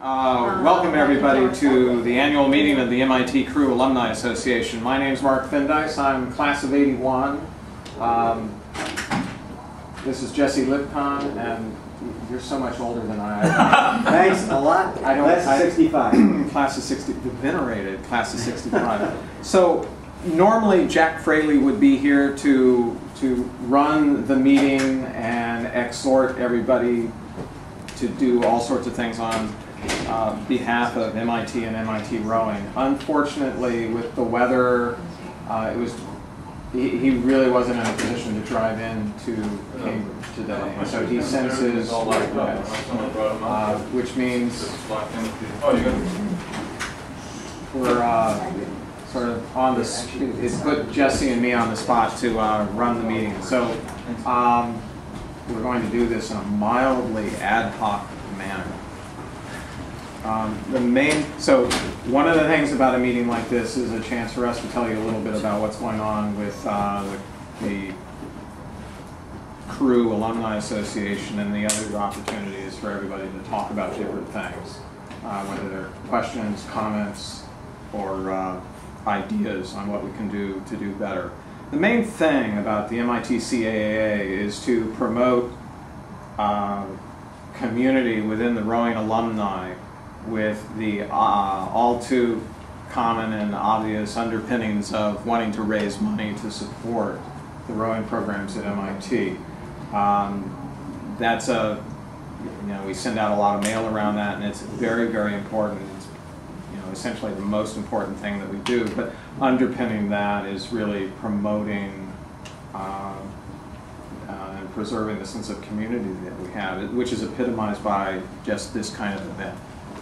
Welcome everybody to the annual meeting of the MIT Crew Alumni Association. My name is Mark Findice. I'm class of '81. This is Jesse Lipcon, and you're so much older than I am. Thanks a lot. Class of 65. Class of 60, the venerated class of 65. So normally Jack Fraley would be here to run the meeting and exhort everybody to do all sorts of things on behalf of MIT and MIT rowing. Unfortunately, with the weather, he really wasn't in a position to drive in to Cambridge today. So he sends his request, which means we're sort of on this. It's put Jesse and me on the spot to run the meeting. So we're going to do this in a mildly ad hoc manner. So one of the things about a meeting like this is a chance for us to tell you a little bit about what's going on with the Crew Alumni Association and the other opportunities for everybody to talk about different things, whether they're questions, comments, or ideas on what we can do to do better. The main thing about the MIT CAA is to promote community within the rowing alumni with the all too common and obvious underpinnings of wanting to raise money to support the rowing programs at MIT. That's we send out a lot of mail around that, and it's very, very important. It's essentially the most important thing that we do, but underpinning that is really promoting and preserving the sense of community that we have, which is epitomized by just this kind of event.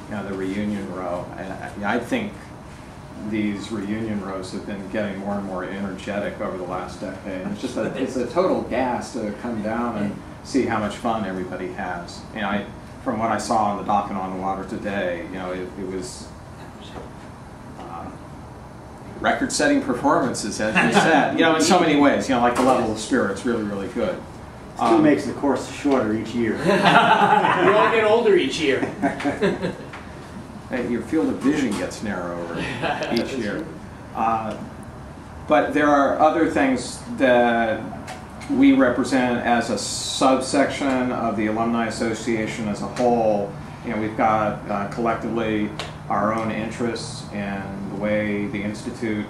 The reunion row. I think these reunion rows have been getting more and more energetic over the last decade. It's a total gas to come down and see how much fun everybody has. From what I saw on the dock and on the water today, it was record-setting performances, as you said. In so many ways. Like the level of spirit's really, really good. Still makes the course shorter each year. We all get older each year. Your field of vision gets narrower each year. But there are other things that we represent as a subsection of the Alumni Association as a whole. We've got collectively our own interests in the way the Institute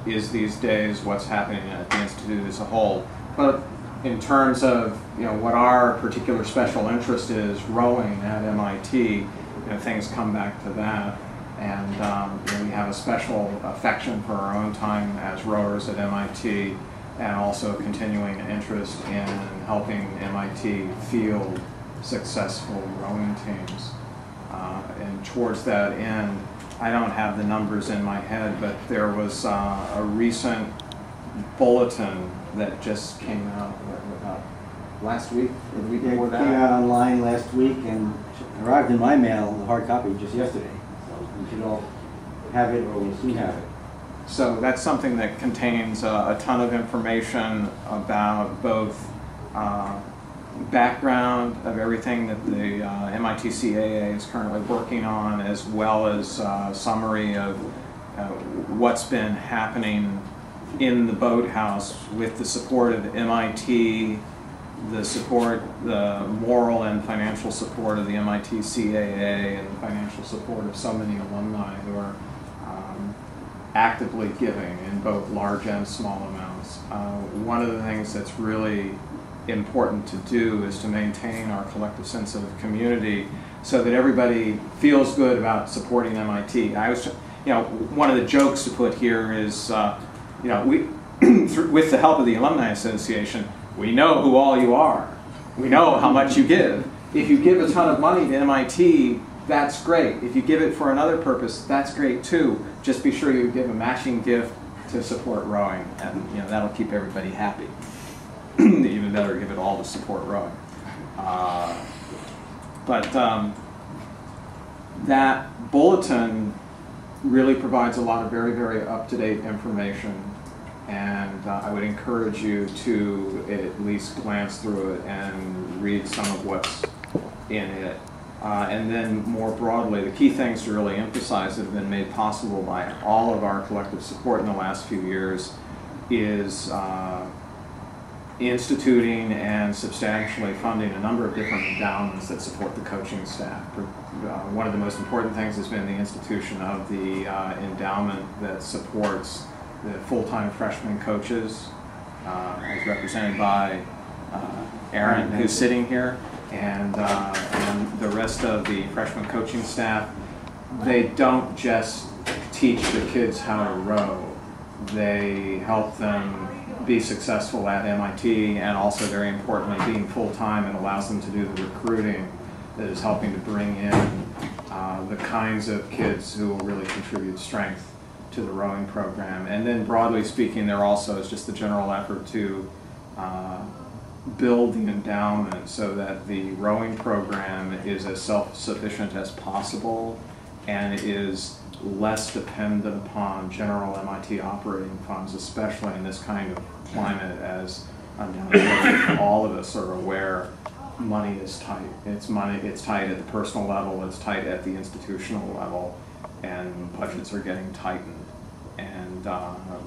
is these days, what's happening at the Institute as a whole. But in terms of what our particular special interest is, rowing at MIT, things come back to that, and we have a special affection for our own time as rowers at MIT, and also a continuing interest in helping MIT field successful rowing teams. And towards that end, I don't have the numbers in my head, but there was a recent bulletin that just came out last week or the week before that. It came out online last week and arrived in my mail, the hard copy, just yesterday. So we should all have it, or we'll soon have it. So that's something that contains a ton of information about both background of everything that the MIT CAA is currently working on, as well as a summary of what's been happening in the boathouse with the support of MIT, the moral and financial support of the MIT CAA, and the financial support of so many alumni who are actively giving in both large and small amounts. One of the things that's really important to do is to maintain our collective sense of community so that everybody feels good about supporting MIT. One of the jokes to put here is, with the help of the Alumni Association, we know who all you are. We know how much you give. If you give a ton of money to MIT, that's great. If you give it for another purpose, that's great too. Just be sure you give a matching gift to support rowing, and that'll keep everybody happy. Even better, give it all to support rowing. That bulletin really provides a lot of very, very up-to-date information, and I would encourage you to at least glance through it and read some of what's in it. And then more broadly, the key things to really emphasize that have been made possible by all of our collective support in the last few years is instituting and substantially funding a number of different endowments that support the coaching staff. One of the most important things has been the institution of the endowment that supports the full-time freshman coaches, as represented by Aaron, who's sitting here, and the rest of the freshman coaching staff. They don't just teach the kids how to row. They help them be successful at MIT, and also, very importantly, being full-time, it allows them to do the recruiting that is helping to bring in the kinds of kids who will really contribute strength to the rowing program. And then, broadly speaking, there also is just the general effort to build the endowment so that the rowing program is as self-sufficient as possible and is less dependent upon general MIT operating funds, especially in this kind of climate, as undoubtedly all of us are aware. Money is tight. It's tight at the personal level, it's tight at the institutional level, and budgets are getting tightened. And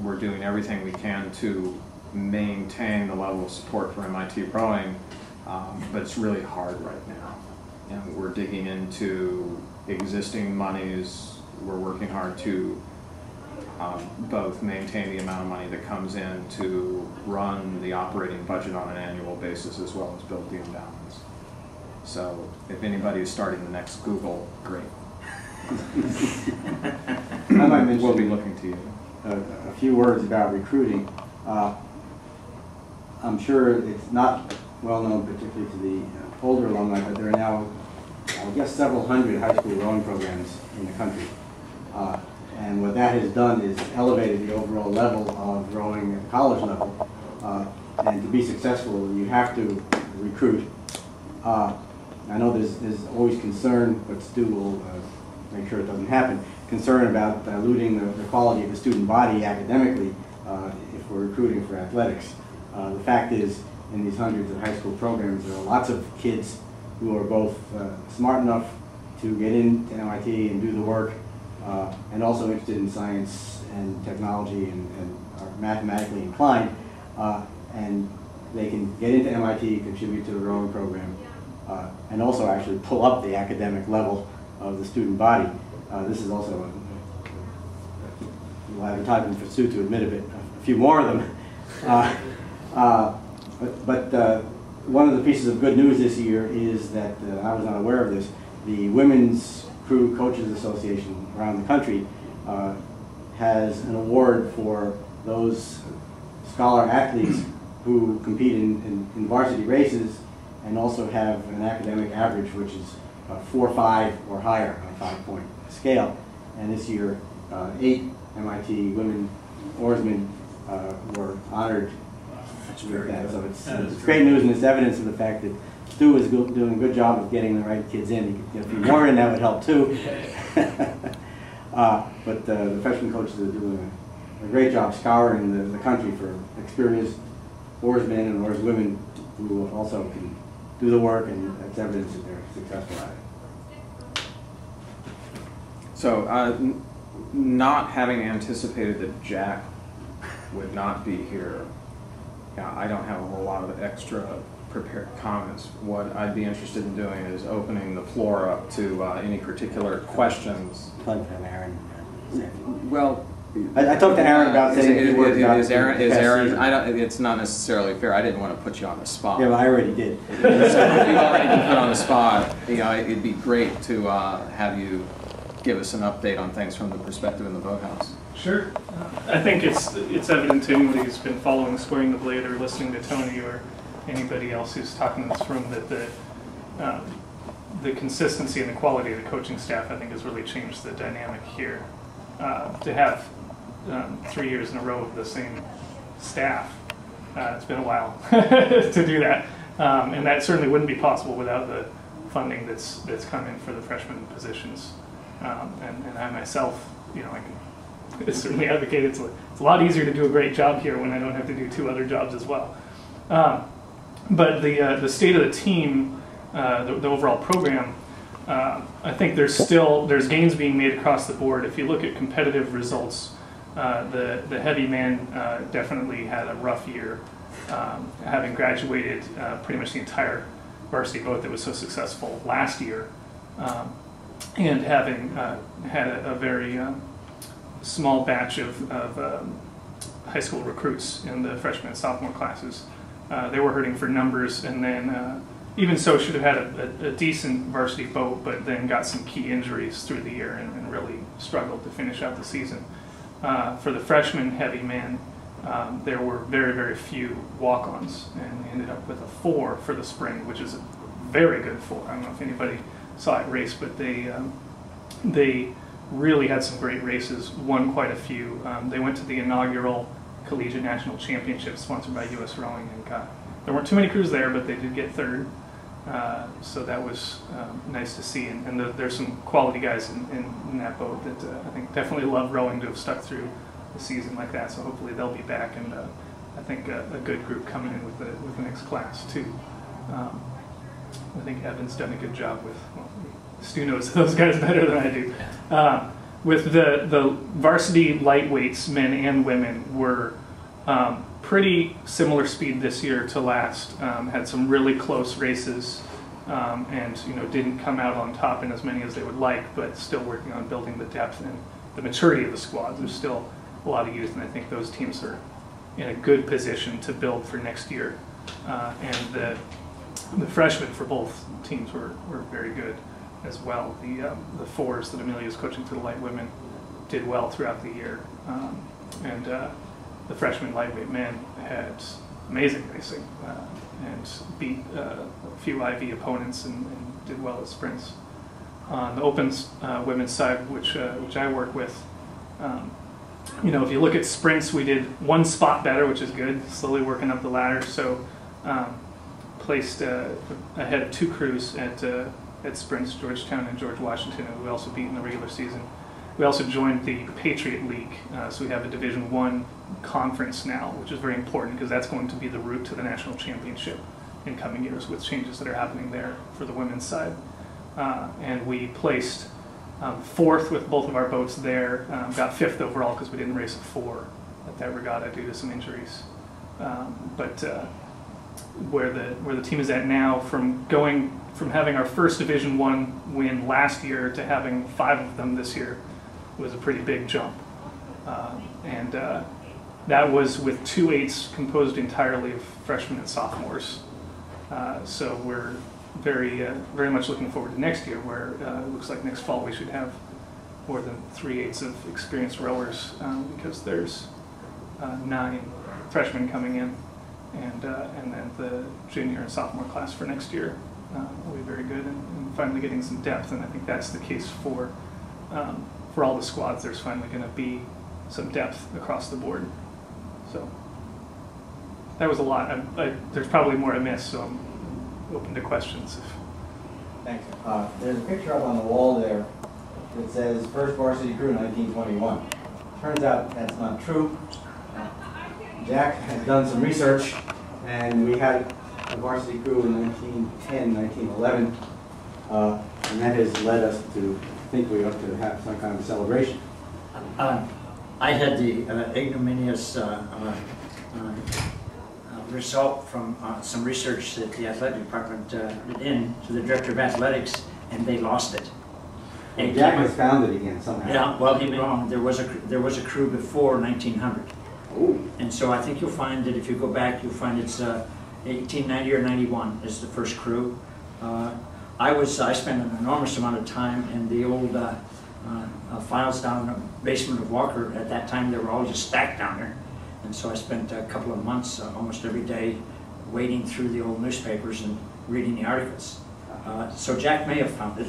we're doing everything we can to maintain the level of support for MIT rowing, but it's really hard right now. And we're digging into existing monies. We're working hard to both maintain the amount of money that comes in to run the operating budget on an annual basis, as well as build the endowments. So if anybody is starting the next Google, great. I might mention, we'll be looking to you. A few words about recruiting. I'm sure it's not well known, particularly to the older alumni, but there are now, I guess, several hundred high school rowing programs in the country. And what that has done is elevated the overall level of rowing at the college level. And to be successful, you have to recruit. I know there's always concern, but Stu will make sure it doesn't happen, concern about diluting the quality of the student body academically if we're recruiting for athletics. The fact is, in these hundreds of high school programs, there are lots of kids who are both smart enough to get into MIT and do the work, and also interested in science and technology and are mathematically inclined, and they can get into MIT, contribute to the rowing program, and also actually pull up the academic level of the student body. This is also a advertisement for Sue to admit a few more of them. But one of the pieces of good news this year is that I was not aware of this. The Women's Crew Coaches Association around the country has an award for those scholar athletes who compete in varsity races and also have an academic average which is 4.5 or higher on a 5-point scale. And this year, 8 MIT women oarsmen were honored with that. So it's great news, and it's evidence of the fact that Stu is doing a good job of getting the right kids in. He could get a few more in, that would help too. But the freshman coaches are doing a great job scouring the country for experienced oarsmen and oarswomen who also can do the work, and that's evidence that they're successful at it. So, not having anticipated that Jack would not be here, I don't have a whole lot of extra prepared comments. What I'd be interested in doing is opening the floor up to any particular questions. Plug from Aaron. Well, I talked to Aaron about saying a few words about is Aaron? season. It's not necessarily fair. I didn't want to put you on the spot. Yeah, well, I already did. So if you've already been put on the spot, it'd be great to have you give us an update on things from the perspective in the boathouse. Sure. I think it's evident to anybody who's been following Squaring the Blade or listening to Tony or anybody else who's talking in this room that the consistency and the quality of the coaching staff, I think, has really changed the dynamic here. To have 3 years in a row of the same staff, it's been a while to do that, and that certainly wouldn't be possible without the funding that's come in for the freshman positions. And I myself, I can certainly advocate it's a lot easier to do a great job here when I don't have to do 2 other jobs as well. But the state of the team, the overall program, I think there's gains being made across the board. If you look at competitive results, the heavy man definitely had a rough year, having graduated pretty much the entire varsity boat that was so successful last year, and having had a very small batch of high school recruits in the freshman and sophomore classes. They were hurting for numbers, and then even so should have had a decent varsity boat, but then got some key injuries through the year and really struggled to finish out the season. For the freshman heavy man, there were very, very few walk-ons, and we ended up with a 4 for the spring, which is a very good 4. I don't know if anybody saw it race, but they really had some great races, won quite a few. They went to the inaugural Collegiate National Championship sponsored by U.S. Rowing, and there weren't too many crews there, but they did get 3rd. So that was nice to see, and there's some quality guys in that boat that I think definitely love rowing to have stuck through a season like that. So hopefully they'll be back, and I think a good group coming in with the next class too. I think Evan's done a good job with. Well, Stu knows those guys better than I do. With the varsity lightweights, men and women, were pretty similar speed this year to last. Had some really close races, and didn't come out on top in as many as they would like, but still working on building the depth and the maturity of the squads. There's still a lot of youth, and I think those teams are in a good position to build for next year. And the freshmen for both teams were very good as well. The 4s that Amelia's coaching for the light women did well throughout the year, and the freshman lightweight men had amazing racing and beat a few IV opponents and did well at sprints. On the opens women's side, which I work with, if you look at sprints, we did 1 spot better, which is good, slowly working up the ladder. So placed ahead of 2 crews at sprints, Georgetown and George Washington, who we also beat in the regular season. We also joined the Patriot League, so we have a Division I conference now, which is very important because that's going to be the route to the national championship in coming years with changes that are happening there for the women's side. And we placed 4th with both of our boats there, got 5th overall because we didn't race a 4 at that regatta due to some injuries. But where the team is at now, from having our first Division I win last year to having 5 of them this year, was a pretty big jump. And that was with 2 8s composed entirely of freshmen and sophomores. So we're very much looking forward to next year, where it looks like next fall we should have more than 3 8s of experienced rowers, because there's 9 freshmen coming in, and then the junior and sophomore class for next year will be very good, and finally getting some depth. And I think that's the case for all the squads. There's finally going to be some depth across the board. So that was a lot. There's probably more I missed, so I'm open to questions. Thanks. There's a picture up on the wall there that says first varsity crew 1921. Turns out that's not true. Jack has done some research, and we had a varsity crew in 1910, 1911, and that has led us to think we ought to have some kind of celebration. I had the ignominious result from some research that the athletic department did in to the director of athletics, and they lost it. And Jack has found it again somehow. Yeah, well, he wrong. There was a crew before 1900. Ooh. And so I think you'll find that if you go back, you'll find it's 1890 or 91 is the first crew. I spent an enormous amount of time in the old files down in the basement of Walker. At that time, they were all just stacked down there. And so I spent a couple of months, almost every day, wading through the old newspapers and reading the articles. So Jack may have found it.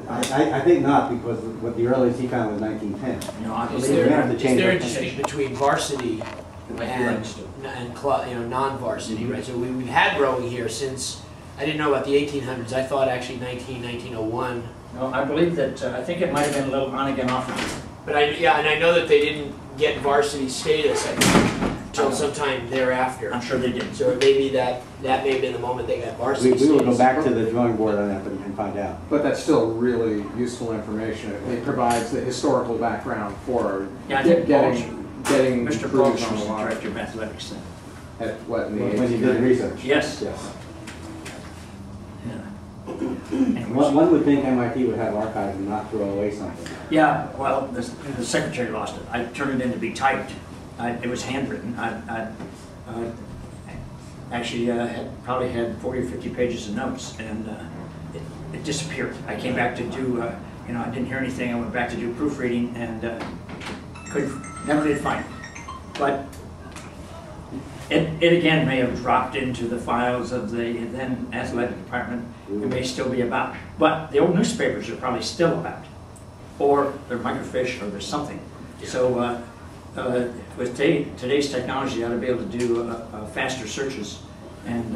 I think not, because what the earliest he found was 1910. You know, I Is believe there, have to is change there our a distinction between varsity and non-varsity, right? So we've had rowing here since, I didn't know about the 1800s. I thought actually 1901. No, I believe that, I think it might have been a little on again, off again. But and I know that they didn't get varsity status, I think, until sometime thereafter. I'm sure they did. So it may be that may have been the moment they got varsity We will go status. back to the drawing board on that and find out. But that's still really useful information. It provides the historical background for Yeah, I think getting Mr. crews Balch on was the the line. director of athletics then. At what, in the When you did 1890s? research. Yes. Yes. Yeah. One would think MIT would have archives and not throw away something. Yeah, well, the secretary lost it. I turned it in to be typed. It was handwritten. I actually probably had 40 or 50 pages of notes, and it disappeared. I came back to do, I didn't hear anything. I went back to do proofreading, and never did find it. But it again may have dropped into the files of the then athletic department. It may still be about, but the old newspapers are probably still about, or they're microfiche, or there's something. Yeah. So with today's technology, you ought to be able to do faster searches and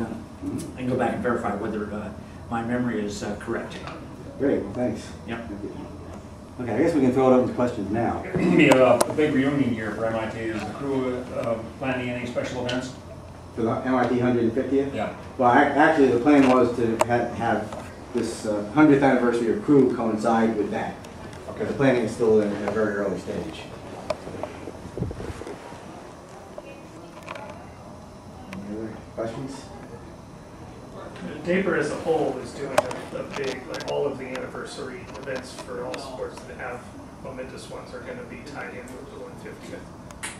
go back and verify whether my memory is correct. Great, well, thanks. Yep. Thank you. Okay, I guess we can throw it open to questions now. It's going to be a big reunion year for MIT. Is the crew planning any special events? For the MIT 150th? Yeah. Well, actually, the plan was to have this 100th anniversary of crew coincide with that. Okay. The planning is still in a very early stage. Any other questions? DAPR as a whole is doing a big, like all of the anniversary events for all sports that have momentous ones are going to be tied in with the 150th.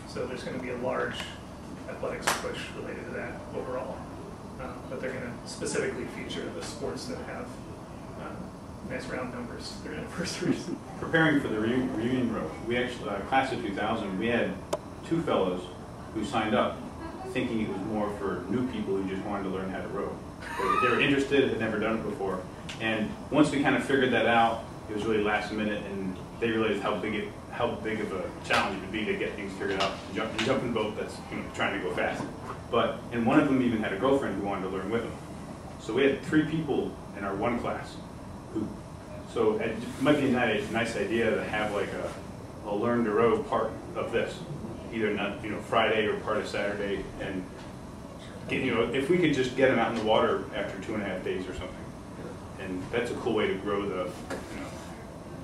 So there's going to be a large athletics push related to that overall. But they're going to specifically feature the sports that have nice round numbers, their anniversaries. Preparing for the reunion row, we actually, class of 2000, we had 2 fellows who signed up thinking it was more for new people who just wanted to learn how to row. They were interested, had never done it before. And once we kind of figured that out, it was really last minute, and they realized how big of a challenge it would be to get things figured out. Jump in a boat that's trying to go fast. And one of them even had a girlfriend who wanted to learn with him. So we had 3 people in our one class who. So it might be a nice idea to have like a learn to row part of this, either not Friday or part of Saturday, and get, if we could just get them out in the water after 2.5 days or something, and that's a cool way to grow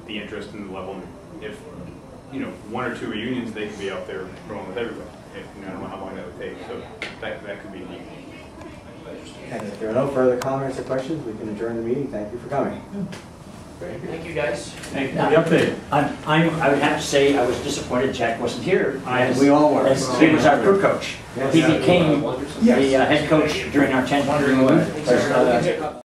the interest and the level. If 1 or 2 reunions, they could be out there rowing with everybody. I don't know how long that would take, so that could be neat. And if there are no further comments or questions, we can adjourn the meeting. Thank you for coming. Great. Thank you, guys. Thank you for the update. I would have to say I was disappointed Jack wasn't here. We all were. He was our crew coach. Yes. He became the head coach during our 10th.